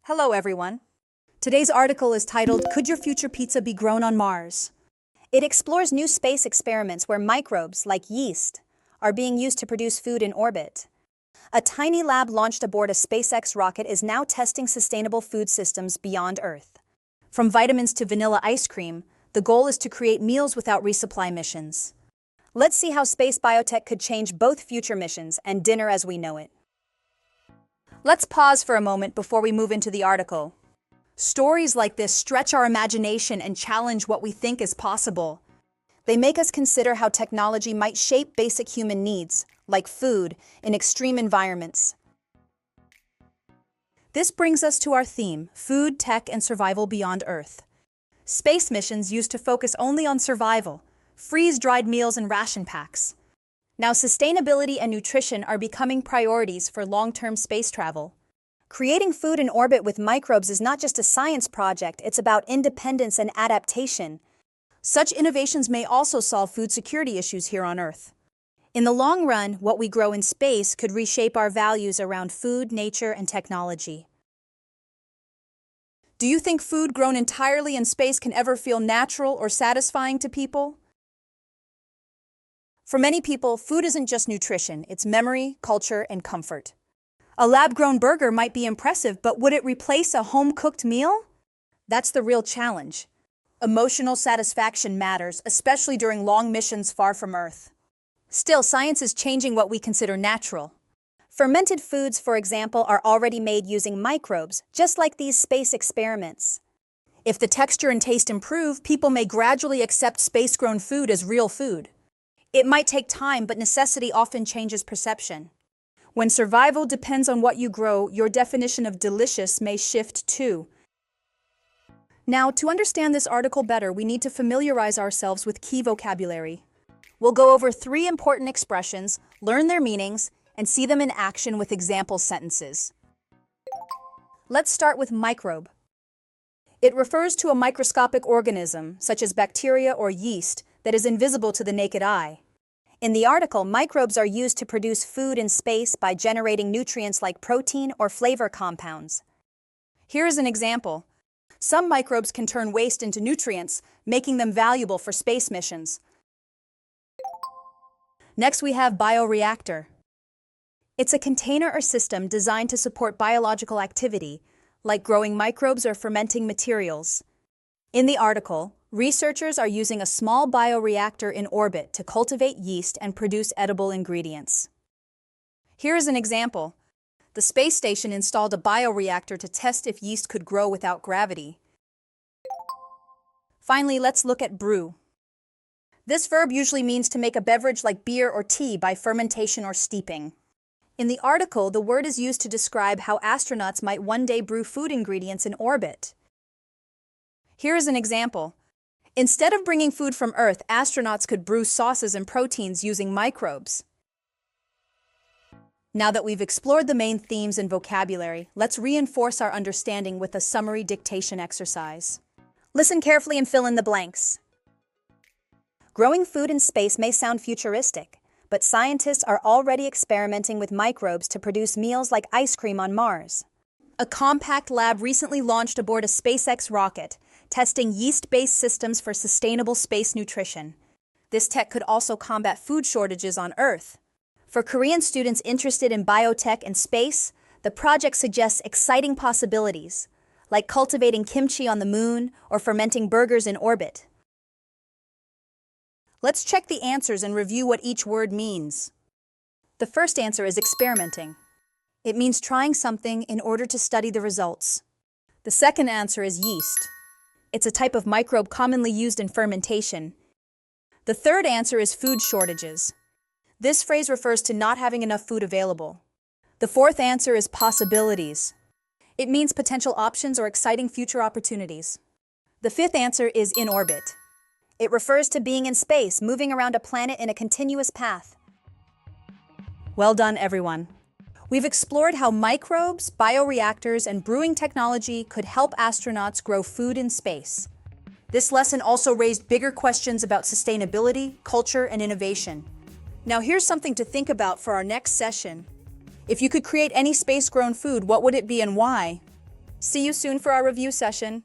Hello, everyone. Today's article is titled, Could Your Future Pizza Be Grown on Mars? It explores new space experiments where microbes, like yeast, are being used to produce food in orbit. A tiny lab launched aboard a SpaceX rocket is now testing sustainable food systems beyond Earth. From vitamins to vanilla ice cream, the goal is to create meals without resupply missions. Let's see how space biotech could change both future missions and dinner as we know it. Let's pause for a moment before we move into the article. Stories like this stretch our imagination and challenge what we think is possible. They make us consider how technology might shape basic human needs, like food, in extreme environments. This brings us to our theme, food, tech, and survival beyond Earth. Space missions used to focus only on survival, freeze-dried meals and ration packs. Now sustainability and nutrition are becoming priorities for long-term space travel. Creating food in orbit with microbes is not just a science project, it's about independence and adaptation. Such innovations may also solve food security issues here on Earth. In the long run, what we grow in space could reshape our values around food, nature, and technology. Do you think food grown entirely in space can ever feel natural or satisfying to people? For many people, food isn't just nutrition, it's memory, culture, and comfort. A lab-grown burger might be impressive, but would it replace a home-cooked meal? That's the real challenge. Emotional satisfaction matters, especially during long missions far from Earth. Still, science is changing what we consider natural. Fermented foods, for example, are already made using microbes, just like these space experiments. If the texture and taste improve, people may gradually accept space-grown food as real food. It might take time, but necessity often changes perception. When survival depends on what you grow, your definition of delicious may shift too. Now, to understand this article better, we need to familiarize ourselves with key vocabulary. We'll go over 3 important expressions, learn their meanings, and see them in action with example sentences. Let's start with microbe. It refers to a microscopic organism, such as bacteria or yeast, that is invisible to the naked eye. In the article, microbes are used to produce food in space by generating nutrients like protein or flavor compounds. Here is an example. Some microbes can turn waste into nutrients, making them valuable for space missions. Next, we have bioreactor. It's a container or system designed to support biological activity, like growing microbes or fermenting materials. In the article, researchers are using a small bioreactor in orbit to cultivate yeast and produce edible ingredients. Here is an example. The space station installed a bioreactor to test if yeast could grow without gravity. Finally, let's look at brew. This verb usually means to make a beverage like beer or tea by fermentation or steeping. In the article, the word is used to describe how astronauts might one day brew food ingredients in orbit. Here is an example. Instead of bringing food from Earth, astronauts could brew sauces and proteins using microbes. Now that we've explored the main themes and vocabulary, let's reinforce our understanding with a summary dictation exercise. Listen carefully and fill in the blanks. Growing food in space may sound futuristic, but scientists are already experimenting with microbes to produce meals like ice cream on Mars. A compact lab recently launched aboard a SpaceX rocket, testing yeast-based systems for sustainable space nutrition. This tech could also combat food shortages on Earth. For Korean students interested in biotech and space, the project suggests exciting possibilities, like cultivating kimchi on the moon or fermenting burgers in orbit. Let's check the answers and review what each word means. The first answer is experimenting. It means trying something in order to study the results. The second answer is yeast. It's a type of microbe commonly used in fermentation. The third answer is food shortages. This phrase refers to not having enough food available. The fourth answer is possibilities. It means potential options or exciting future opportunities. The fifth answer is in orbit. It refers to being in space, moving around a planet in a continuous path. Well done, everyone. We've explored how microbes, bioreactors, and brewing technology could help astronauts grow food in space. This lesson also raised bigger questions about sustainability, culture, and innovation. Now here's something to think about for our next session. If you could create any space-grown food, what would it be and why? See you soon for our review session.